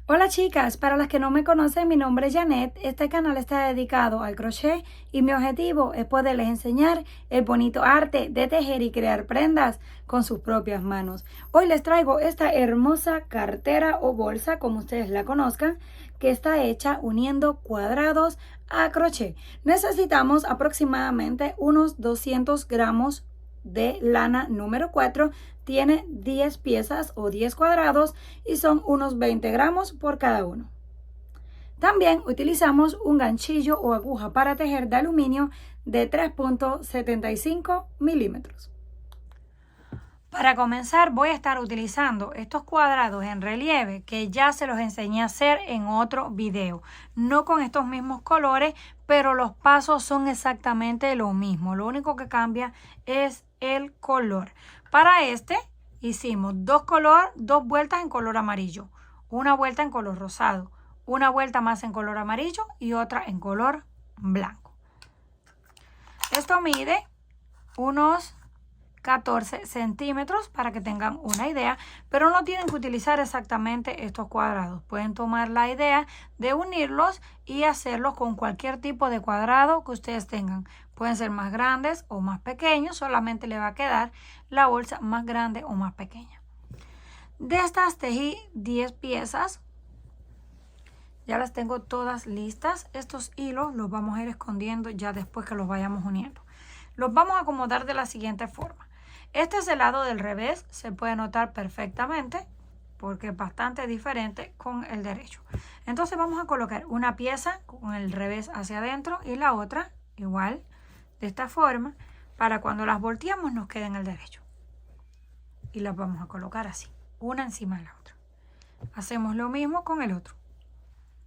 Hola chicas, para las que no me conocen, mi nombre es Janet. Este canal está dedicado al crochet y mi objetivo es poderles enseñar el bonito arte de tejer y crear prendas con sus propias manos. Hoy les traigo esta hermosa cartera o bolsa, como ustedes la conozcan, que está hecha uniendo cuadrados a crochet. Necesitamos aproximadamente unos 200 gramos de lana número 4. Tiene 10 piezas o 10 cuadrados y son unos 20 gramos por cada uno. También utilizamos un ganchillo o aguja para tejer de aluminio de 3.75 milímetros. Para comenzar voy a estar utilizando estos cuadrados en relieve que ya se los enseñé a hacer en otro video. No con estos mismos colores, pero los pasos son exactamente lo mismo. Lo único que cambia es el color. Para este hicimos dos vueltas en color amarillo, una vuelta en color rosado, una vuelta más en color amarillo y otra en color blanco. Esto mide unos 14 centímetros para que tengan una idea, pero no tienen que utilizar exactamente estos cuadrados. Pueden tomar la idea de unirlos y hacerlos con cualquier tipo de cuadrado que ustedes tengan. Pueden ser más grandes o más pequeños, solamente le va a quedar la bolsa más grande o más pequeña. De estas tejí 10 piezas. Ya las tengo todas listas. Estos hilos los vamos a ir escondiendo ya después que los vayamos uniendo. Los vamos a acomodar de la siguiente forma. Este es el lado del revés, se puede notar perfectamente porque es bastante diferente con el derecho. Entonces vamos a colocar una pieza con el revés hacia adentro y la otra igual de esta forma para cuando las volteamos nos quede en el derecho. Y las vamos a colocar así, una encima de la otra. Hacemos lo mismo con el otro,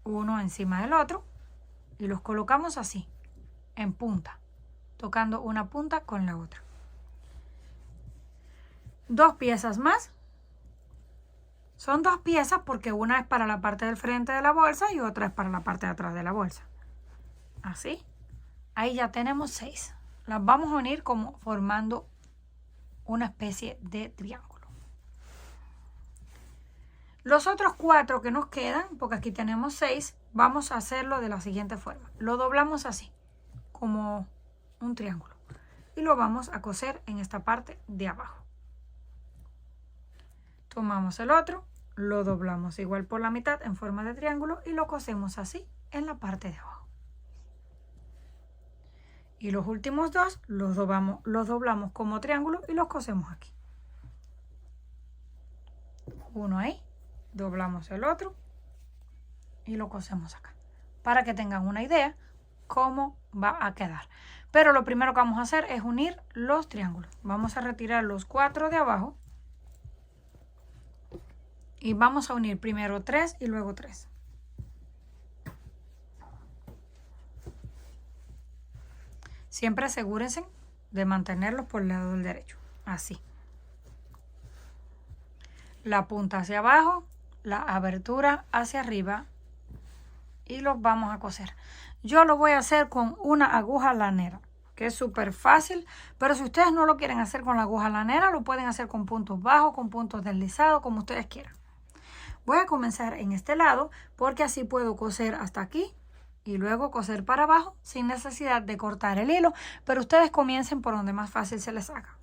uno encima del otro y los colocamos así, en punta, tocando una punta con la otra. Dos piezas más. Son dos piezas porque una es para la parte del frente de la bolsa y otra es para la parte de atrás de la bolsa. Así. Ahí ya tenemos 6. Las vamos a unir como formando una especie de triángulo. Los otros 4 que nos quedan, porque aquí tenemos 6, vamos a hacerlo de la siguiente forma. Lo doblamos así, como un triángulo. Y lo vamos a coser en esta parte de abajo. Tomamos el otro, lo doblamos igual por la mitad en forma de triángulo y lo cosemos así en la parte de abajo. Y los últimos dos los doblamos como triángulo y los cosemos aquí. Uno ahí, doblamos el otro y lo cosemos acá. Para que tengan una idea cómo va a quedar. Pero lo primero que vamos a hacer es unir los triángulos. Vamos a retirar los 4 de abajo. Y vamos a unir primero 3 y luego 3. Siempre asegúrense de mantenerlos por el lado del derecho. Así. La punta hacia abajo, la abertura hacia arriba. Y los vamos a coser. Yo lo voy a hacer con una aguja lanera, que es súper fácil. Pero si ustedes no lo quieren hacer con la aguja lanera, lo pueden hacer con puntos bajos, con puntos deslizados, como ustedes quieran. Voy a comenzar en este lado porque así puedo coser hasta aquí y luego coser para abajo sin necesidad de cortar el hilo, pero ustedes comiencen por donde más fácil se les haga.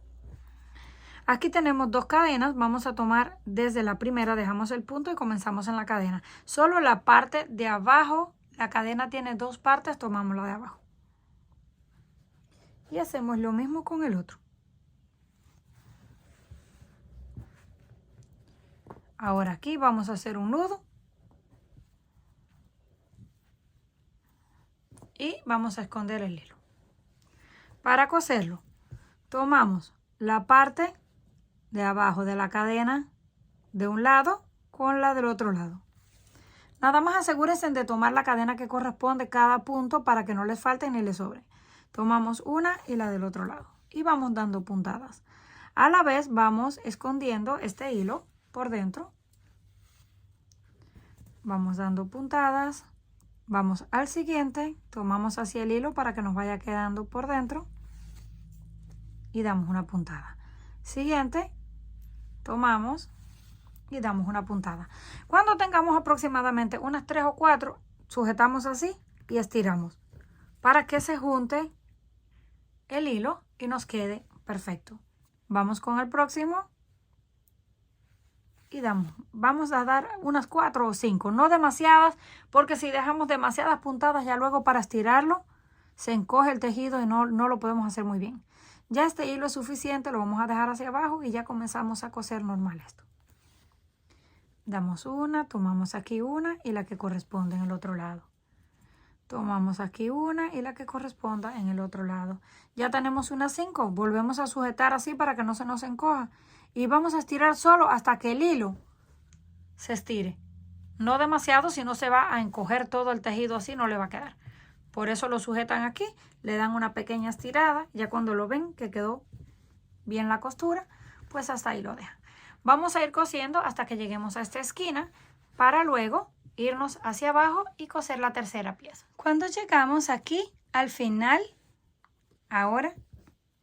Aquí tenemos 2 cadenas, vamos a tomar desde la primera, dejamos el punto y comenzamos en la cadena. Solo la parte de abajo, la cadena tiene 2 partes, tomamos la de abajo. Y hacemos lo mismo con el otro. Ahora aquí vamos a hacer un nudo y vamos a esconder el hilo. Para coserlo, tomamos la parte de abajo de la cadena de un lado con la del otro lado. Nada más asegúrense de tomar la cadena que corresponde cada punto para que no les falte ni les sobre. Tomamos una y la del otro lado y vamos dando puntadas. A la vez vamos escondiendo este hilo por dentro. Vamos dando puntadas, vamos al siguiente, tomamos hacia el hilo para que nos vaya quedando por dentro y damos una puntada. Siguiente, tomamos y damos una puntada. Cuando tengamos aproximadamente unas 3 o 4, sujetamos así y estiramos para que se junte el hilo y nos quede perfecto. Vamos con el próximo y vamos a dar unas 4 o 5, no demasiadas, porque si dejamos demasiadas puntadas ya luego para estirarlo se encoge el tejido y no lo podemos hacer muy bien. Ya este hilo es suficiente, lo vamos a dejar hacia abajo y ya comenzamos a coser normal esto. Damos una, tomamos aquí una y la que corresponde en el otro lado. Tomamos aquí una y la que corresponda en el otro lado. Ya tenemos unas 5, volvemos a sujetar así para que no se nos encoja. Y vamos a estirar solo hasta que el hilo se estire. No demasiado, si no se va a encoger todo el tejido así, no le va a quedar. Por eso lo sujetan aquí, le dan una pequeña estirada. Ya cuando lo ven que quedó bien la costura, pues hasta ahí lo dejan. Vamos a ir cosiendo hasta que lleguemos a esta esquina para luego irnos hacia abajo y coser la tercera pieza. Cuando llegamos aquí al final, ahora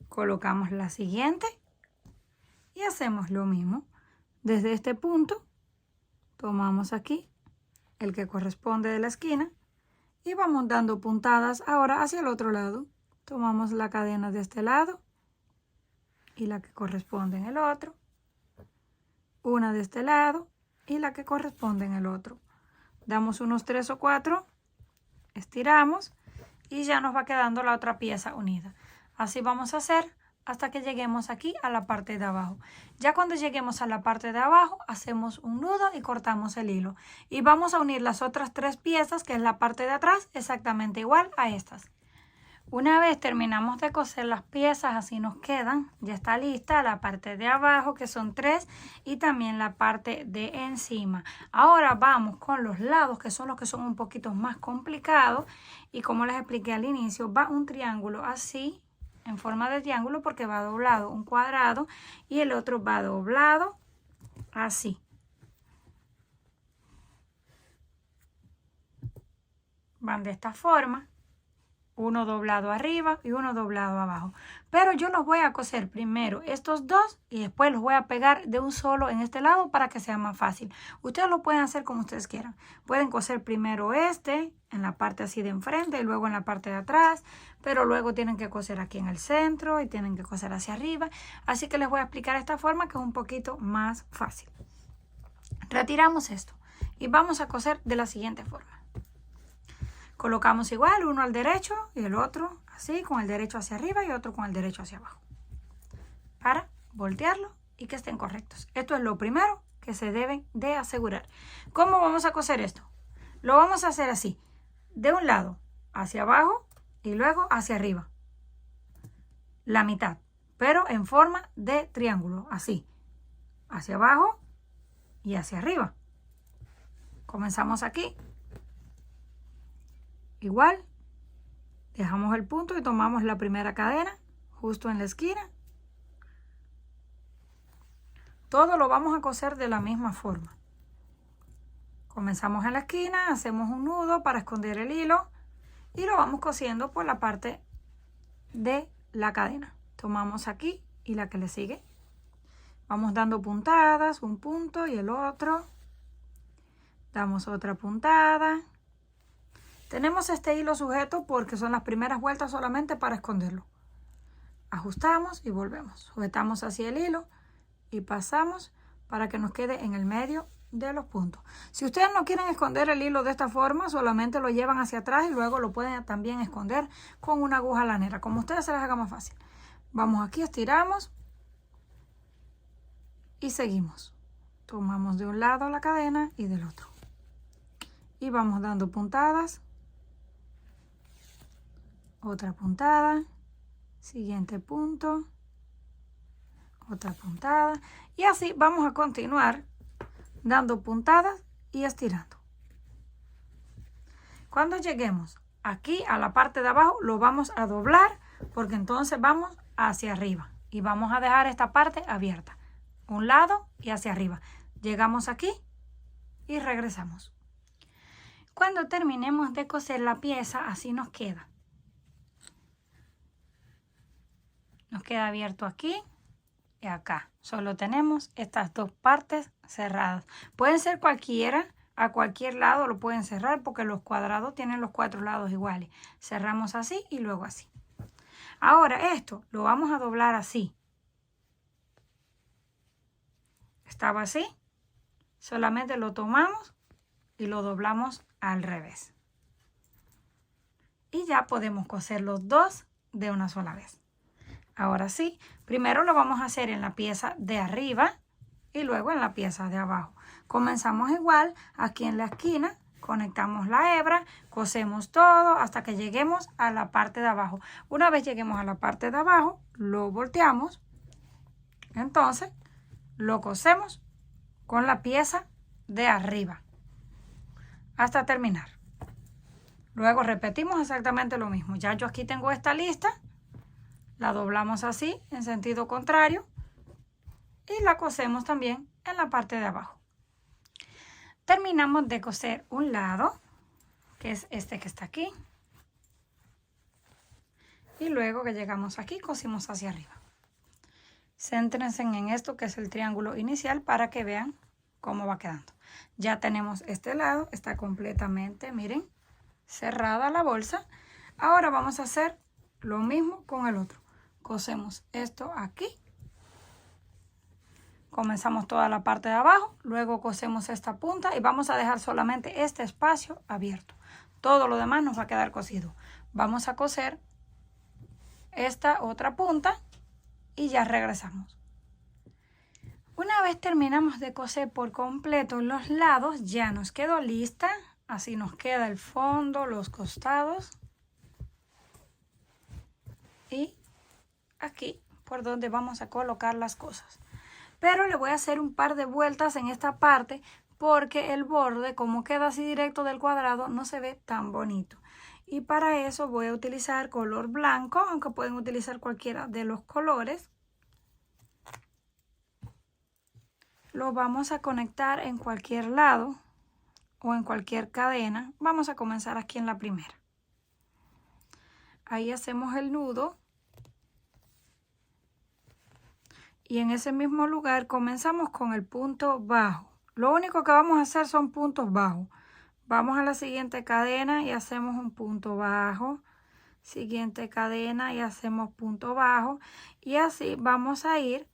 colocamos la siguiente y hacemos lo mismo. Desde este punto tomamos aquí el que corresponde de la esquina y vamos dando puntadas ahora hacia el otro lado. Tomamos la cadena de este lado y la que corresponde en el otro, una de este lado y la que corresponde en el otro. Damos unos 3 o 4, estiramos y ya nos va quedando la otra pieza unida. Así vamos a hacer hasta que lleguemos aquí a la parte de abajo. Ya cuando lleguemos a la parte de abajo, hacemos un nudo y cortamos el hilo. Y vamos a unir las otras 3 piezas, que es la parte de atrás, exactamente igual a estas. Una vez terminamos de coser las piezas, así nos quedan. Ya está lista la parte de abajo, que son 3, y también la parte de encima. Ahora vamos con los lados, que son los que son un poquito más complicados. Y como les expliqué al inicio, va un triángulo así, en forma de triángulo, porque va doblado un cuadrado y el otro va doblado así. Van de esta forma, uno doblado arriba y uno doblado abajo. Pero yo los voy a coser primero estos dos y después los voy a pegar de un solo en este lado para que sea más fácil. Ustedes lo pueden hacer como ustedes quieran. Pueden coser primero este en la parte así de enfrente y luego en la parte de atrás, pero luego tienen que coser aquí en el centro y tienen que coser hacia arriba. Así que les voy a explicar esta forma que es un poquito más fácil. Retiramos esto y vamos a coser de la siguiente forma. Colocamos igual, uno al derecho y el otro así, con el derecho hacia arriba y otro con el derecho hacia abajo. Para voltearlo y que estén correctos. Esto es lo primero que se deben de asegurar. ¿Cómo vamos a coser esto? Lo vamos a hacer así, de un lado hacia abajo y luego hacia arriba. La mitad, pero en forma de triángulo, así. Hacia abajo y hacia arriba. Comenzamos aquí. Igual, dejamos el punto y tomamos la primera cadena justo en la esquina. Todo lo vamos a coser de la misma forma. Comenzamos en la esquina, hacemos un nudo para esconder el hilo y lo vamos cosiendo por la parte de la cadena. Tomamos aquí y la que le sigue. Vamos dando puntadas, un punto y el otro. Damos otra puntada. Tenemos este hilo sujeto porque son las primeras vueltas solamente para esconderlo. Ajustamos y volvemos. Sujetamos así el hilo y pasamos para que nos quede en el medio de los puntos. Si ustedes no quieren esconder el hilo de esta forma, solamente lo llevan hacia atrás y luego lo pueden también esconder con una aguja lanera, como a ustedes se les haga más fácil. Vamos aquí, estiramos y seguimos. Tomamos de un lado la cadena y del otro. Y vamos dando puntadas. Otra puntada, siguiente punto, otra puntada y así vamos a continuar dando puntadas y estirando. Cuando lleguemos aquí a la parte de abajo lo vamos a doblar porque entonces vamos hacia arriba y vamos a dejar esta parte abierta, un lado y hacia arriba. Llegamos aquí y regresamos. Cuando terminemos de coser la pieza, así nos queda. Nos queda abierto aquí y acá. Solo tenemos estas dos partes cerradas. Pueden ser cualquiera, a cualquier lado lo pueden cerrar porque los cuadrados tienen los 4 lados iguales. Cerramos así y luego así. Ahora esto lo vamos a doblar así. Estaba así. Solamente lo tomamos y lo doblamos al revés. Y ya podemos coser los dos de una sola vez. Ahora sí, primero lo vamos a hacer en la pieza de arriba y luego en la pieza de abajo. Comenzamos igual, aquí en la esquina, conectamos la hebra, cosemos todo hasta que lleguemos a la parte de abajo. Una vez lleguemos a la parte de abajo, lo volteamos, entonces lo cosemos con la pieza de arriba hasta terminar. Luego repetimos exactamente lo mismo. Ya yo aquí tengo esta lista. La doblamos así en sentido contrario y la cosemos también en la parte de abajo. Terminamos de coser un lado, que es este que está aquí. Y luego que llegamos aquí, cosimos hacia arriba. Céntrense en esto que es el triángulo inicial para que vean cómo va quedando. Ya tenemos este lado, está completamente, miren, cerrada la bolsa. Ahora vamos a hacer lo mismo con el otro. Cosemos esto aquí. Comenzamos toda la parte de abajo, luego cosemos esta punta y vamos a dejar solamente este espacio abierto. Todo lo demás nos va a quedar cosido. Vamos a coser esta otra punta y ya regresamos. Una vez terminamos de coser por completo los lados, ya nos quedó lista. Así nos queda el fondo, los costados y aquí por donde vamos a colocar las cosas. Pero le voy a hacer un par de vueltas en esta parte porque el borde, como queda así directo del cuadrado, no se ve tan bonito. Y para eso voy a utilizar color blanco, aunque pueden utilizar cualquiera de los colores. Lo vamos a conectar en cualquier lado o en cualquier cadena. Vamos a comenzar aquí en la primera. Ahí hacemos el nudo. Y en ese mismo lugar comenzamos con el punto bajo. Lo único que vamos a hacer son puntos bajos. Vamos a la siguiente cadena y hacemos un punto bajo. Siguiente cadena y hacemos punto bajo. Y así vamos a ir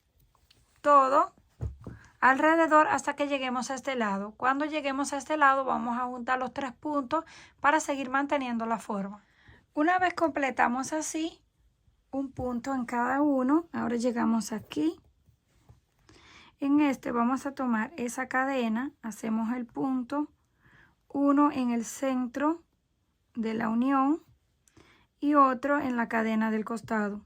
todo alrededor hasta que lleguemos a este lado. Cuando lleguemos a este lado vamos a juntar los 3 puntos para seguir manteniendo la forma. Una vez completamos así un punto en cada uno, ahora llegamos aquí. En este vamos a tomar esa cadena, hacemos el punto, uno en el centro de la unión y otro en la cadena del costado.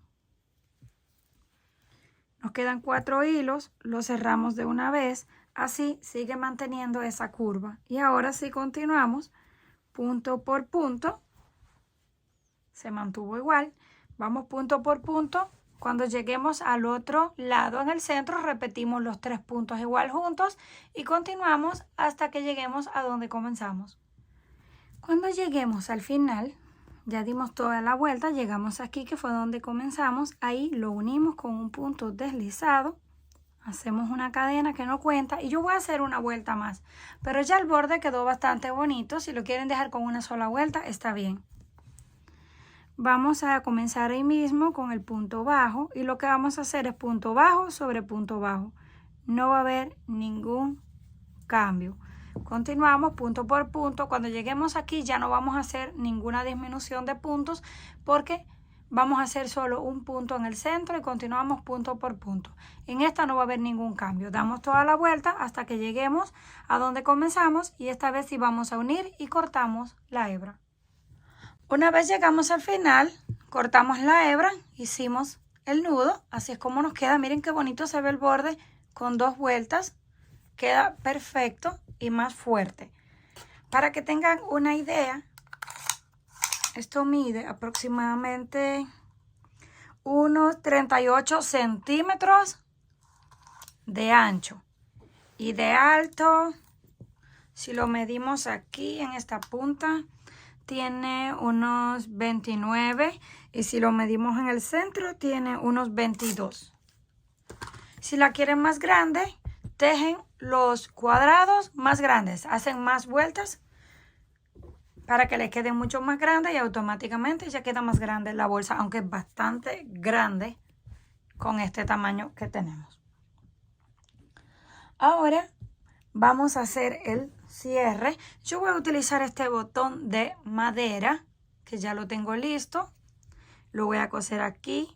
Nos quedan 4 hilos, los cerramos de una vez, así sigue manteniendo esa curva. Y ahora sí continuamos punto por punto, se mantuvo igual, vamos punto por punto. Cuando lleguemos al otro lado en el centro, repetimos los 3 puntos igual juntos y continuamos hasta que lleguemos a donde comenzamos. Cuando lleguemos al final, ya dimos toda la vuelta, llegamos aquí que fue donde comenzamos, ahí lo unimos con un punto deslizado, hacemos una cadena que no cuenta y yo voy a hacer una vuelta más, pero ya el borde quedó bastante bonito, si lo quieren dejar con una sola vuelta está bien. Vamos a comenzar ahí mismo con el punto bajo y lo que vamos a hacer es punto bajo sobre punto bajo, no va a haber ningún cambio. Continuamos punto por punto. Cuando lleguemos aquí ya no vamos a hacer ninguna disminución de puntos porque vamos a hacer solo un punto en el centro y continuamos punto por punto. En esta no va a haber ningún cambio. Damos toda la vuelta hasta que lleguemos a donde comenzamos y esta vez sí vamos a unir y cortamos la hebra. Una vez llegamos al final, cortamos la hebra, hicimos el nudo. Así es como nos queda. Miren qué bonito se ve el borde con 2 vueltas. Queda perfecto y más fuerte. Para que tengan una idea, esto mide aproximadamente unos 38 centímetros de ancho y de alto. Si lo medimos aquí en esta punta, tiene unos 29 y si lo medimos en el centro, tiene unos 22. Si la quieren más grande, tejen los cuadrados más grandes, hacen más vueltas para que les quede mucho más grande y automáticamente ya queda más grande la bolsa, aunque es bastante grande con este tamaño que tenemos. Ahora vamos a hacer el cierre. Yo voy a utilizar este botón de madera que ya lo tengo listo. Lo voy a coser aquí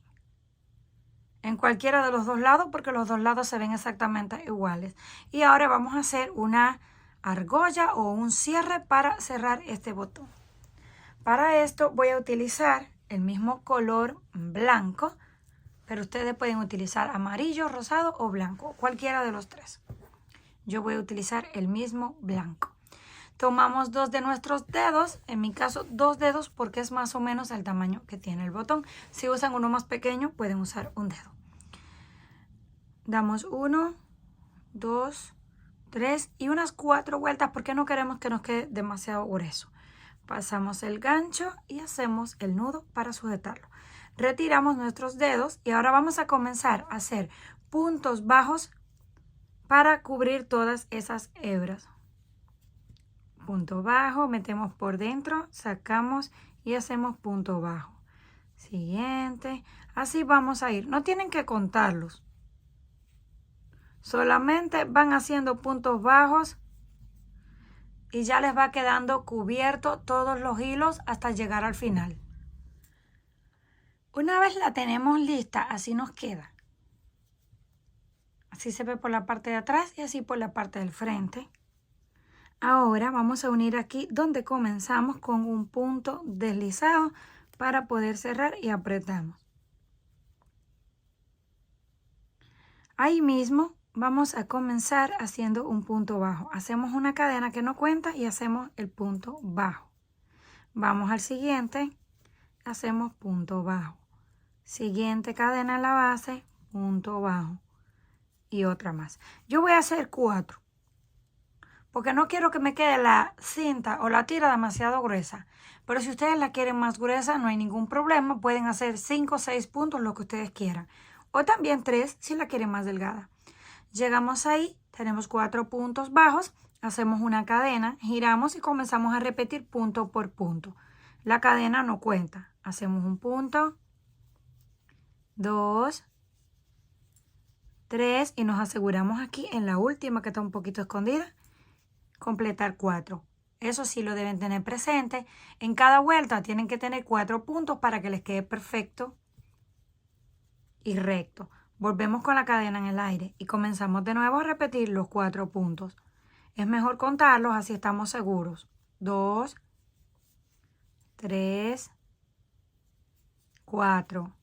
en cualquiera de los dos lados porque los dos lados se ven exactamente iguales. Y ahora vamos a hacer una argolla o un cierre para cerrar este botón. Para esto voy a utilizar el mismo color blanco, pero ustedes pueden utilizar amarillo, rosado o blanco, cualquiera de los tres. Yo voy a utilizar el mismo blanco. Tomamos 2 de nuestros dedos, en mi caso 2 dedos porque es más o menos el tamaño que tiene el botón. Si usan uno más pequeño pueden usar un dedo. Damos 1, 2, 3 y unas 4 vueltas porque no queremos que nos quede demasiado grueso. Pasamos el gancho y hacemos el nudo para sujetarlo. Retiramos nuestros dedos y ahora vamos a comenzar a hacer puntos bajos para cubrir todas esas hebras. Punto bajo, metemos por dentro, sacamos y hacemos punto bajo. Siguiente, así vamos a ir. No tienen que contarlos. Solamente van haciendo puntos bajos y ya les va quedando cubierto todos los hilos hasta llegar al final. Una vez la tenemos lista, así nos queda. Así se ve por la parte de atrás y así por la parte del frente. Ahora vamos a unir aquí donde comenzamos con un punto deslizado para poder cerrar y apretamos. Ahí mismo vamos a comenzar haciendo un punto bajo. Hacemos una cadena que no cuenta y hacemos el punto bajo. Vamos al siguiente, hacemos punto bajo. Siguiente cadena en la base, punto bajo. Y otra más. Yo voy a hacer 4. Porque no quiero que me quede la cinta o la tira demasiado gruesa. Pero si ustedes la quieren más gruesa, no hay ningún problema. Pueden hacer 5 o 6 puntos, lo que ustedes quieran. O también 3 si la quieren más delgada. Llegamos ahí, tenemos 4 puntos bajos. Hacemos una cadena, giramos y comenzamos a repetir punto por punto. La cadena no cuenta. Hacemos un punto, 2, 3 y nos aseguramos aquí en la última que está un poquito escondida. Completar 4. Eso sí lo deben tener presente. En cada vuelta tienen que tener 4 puntos para que les quede perfecto y recto. Volvemos con la cadena en el aire y comenzamos de nuevo a repetir los 4 puntos. Es mejor contarlos, así estamos seguros. 2, 3, 4.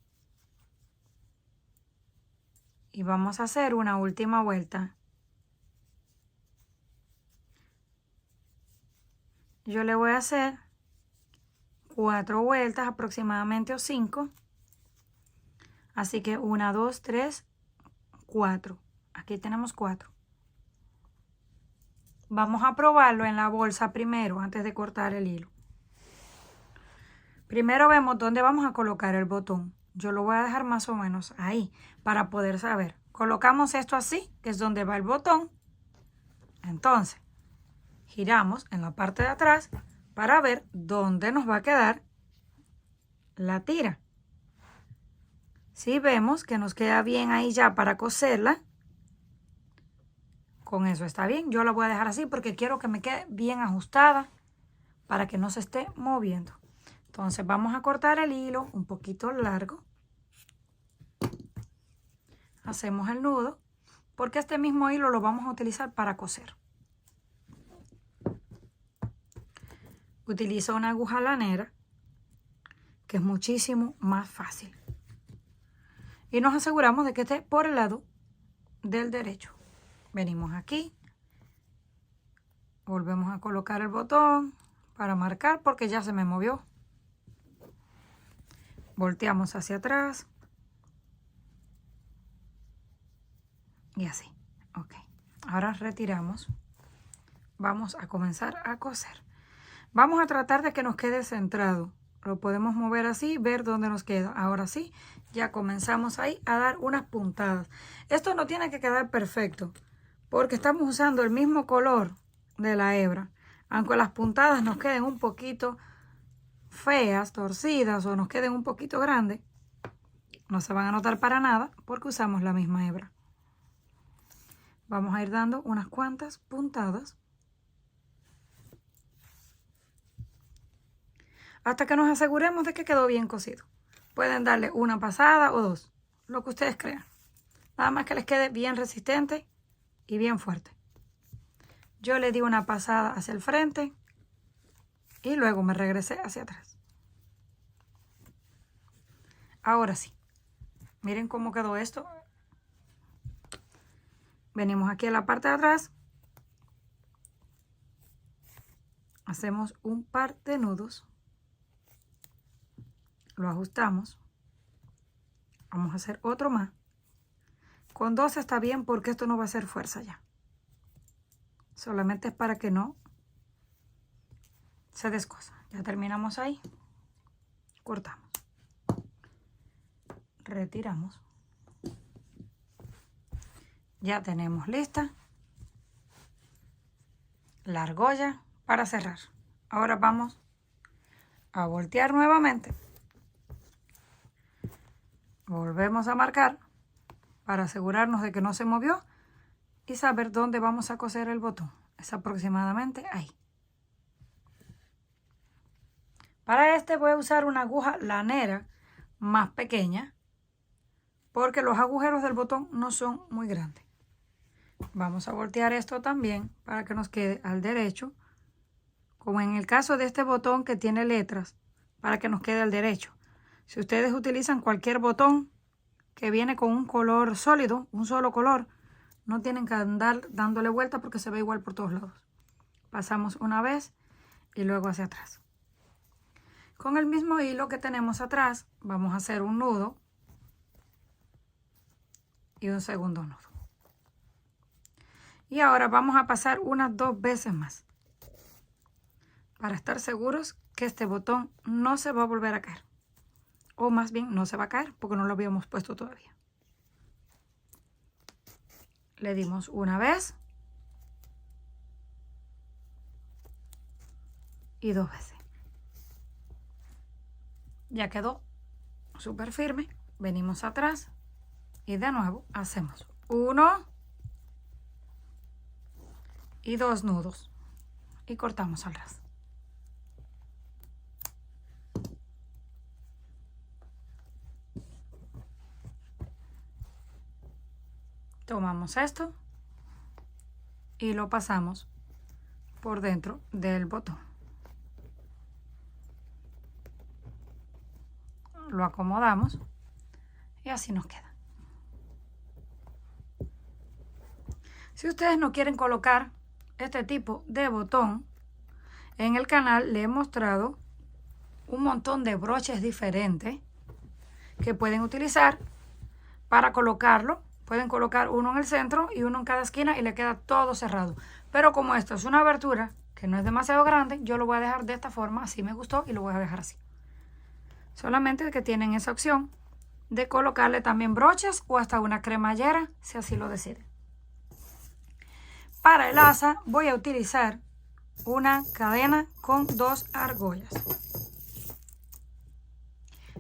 Y vamos a hacer una última vuelta. Yo le voy a hacer 4 vueltas aproximadamente o 5. Así que 1, 2, 3, 4. Aquí tenemos 4. Vamos a probarlo en la bolsa primero antes de cortar el hilo. Primero vemos dónde vamos a colocar el botón. Yo lo voy a dejar más o menos ahí para poder saber. Colocamos esto así, que es donde va el botón. Entonces, giramos en la parte de atrás para ver dónde nos va a quedar la tira. Si vemos que nos queda bien ahí ya para coserla, con eso está bien. Yo la voy a dejar así porque quiero que me quede bien ajustada para que no se esté moviendo. Entonces vamos a cortar el hilo un poquito largo. Hacemos el nudo porque este mismo hilo lo vamos a utilizar para coser. Utilizo una aguja lanera que es muchísimo más fácil. Y nos aseguramos de que esté por el lado del derecho. Venimos aquí. Volvemos a colocar el botón para marcar porque ya se me movió. Volteamos hacia atrás. Y así. Ok. Ahora retiramos. Vamos a comenzar a coser. Vamos a tratar de que nos quede centrado Lo podemos mover así, ver dónde nos queda. Ahora sí, ya comenzamos ahí a dar unas puntadas. Esto no tiene que quedar perfecto, porque estamos usando el mismo color de la hebra. Aunque las puntadas nos queden un poquito feas, torcidas o nos queden un poquito grandes, no se van a notar para nada porque usamos la misma hebra. Vamos a ir dando unas cuantas puntadas hasta que nos aseguremos de que quedó bien cosido. Pueden darle una pasada o dos, lo que ustedes crean. Nada más que les quede bien resistente y bien fuerte. Yo le di una pasada hacia el frente y luego me regresé hacia atrás. Ahora sí, miren cómo quedó esto. Venimos aquí a la parte de atrás. Hacemos un par de nudos. Lo ajustamos. Vamos a hacer otro más. Con 2 está bien porque esto no va a hacer fuerza ya. Solamente es para que no se descosa. Ya terminamos ahí. Cortamos. Retiramos. Ya tenemos lista la argolla para cerrar. Ahora vamos a voltear nuevamente. Volvemos a marcar para asegurarnos de que no se movió y saber dónde vamos a coser el botón. Es aproximadamente ahí. Para este voy a usar una aguja lanera más pequeña porque los agujeros del botón no son muy grandes. Vamos a voltear esto también para que nos quede al derecho, como en el caso de este botón que tiene letras, para que nos quede al derecho. Si ustedes utilizan cualquier botón que viene con un color sólido, un solo color, no tienen que andar dándole vuelta porque se ve igual por todos lados. Pasamos una vez y luego hacia atrás. Con el mismo hilo que tenemos atrás, vamos a hacer un nudo y un segundo nudo. Y ahora vamos a pasar unas 2 veces más para estar seguros que este botón no se va a volver a caer. O más bien no se va a caer porque no lo habíamos puesto todavía. Le dimos una vez y 2 veces. Ya quedó súper firme. Venimos atrás y de nuevo hacemos 1 y 2 nudos y cortamos al ras. Tomamos esto y lo pasamos por dentro del botón. Lo acomodamos y así nos queda. Si ustedes no quieren colocar este tipo de botón, en el canal le he mostrado un montón de broches diferentes que pueden utilizar para colocarlo. Pueden colocar uno en el centro y uno en cada esquina y le queda todo cerrado. Pero como esto es una abertura que no es demasiado grande, yo lo voy a dejar de esta forma. Así me gustó y lo voy a dejar así. Solamente que tienen esa opción de colocarle también broches o hasta una cremallera si así lo deciden. Para el asa voy a utilizar una cadena con 2 argollas.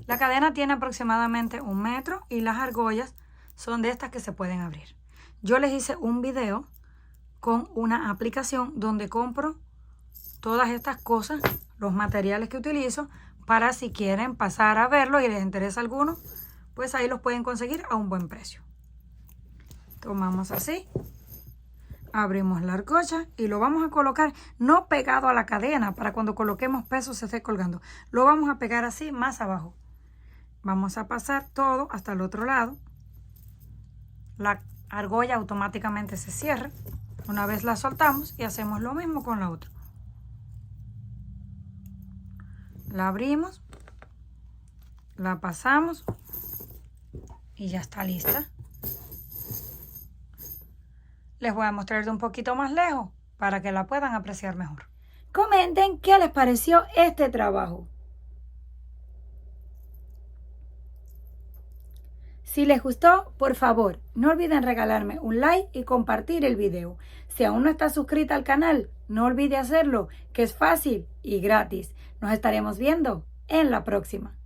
La cadena tiene aproximadamente 1 metro y las argollas son de estas que se pueden abrir. Yo les hice un video con una aplicación donde compro todas estas cosas, los materiales que utilizo, para si quieren pasar a verlo y les interesa alguno, pues ahí los pueden conseguir a un buen precio. Tomamos así, abrimos la argolla y lo vamos a colocar no pegado a la cadena para cuando coloquemos peso se esté colgando. Lo vamos a pegar así más abajo. Vamos a pasar todo hasta el otro lado. La argolla automáticamente se cierra. Una vez la soltamos y hacemos lo mismo con la otra. La abrimos, la pasamos y ya está lista. Les voy a mostrar de un poquito más lejos para que la puedan apreciar mejor. Comenten qué les pareció este trabajo. Si les gustó, por favor, no olviden regalarme un like y compartir el video. Si aún no estás suscrita al canal, no olvide hacerlo, que es fácil y gratis. Nos estaremos viendo en la próxima.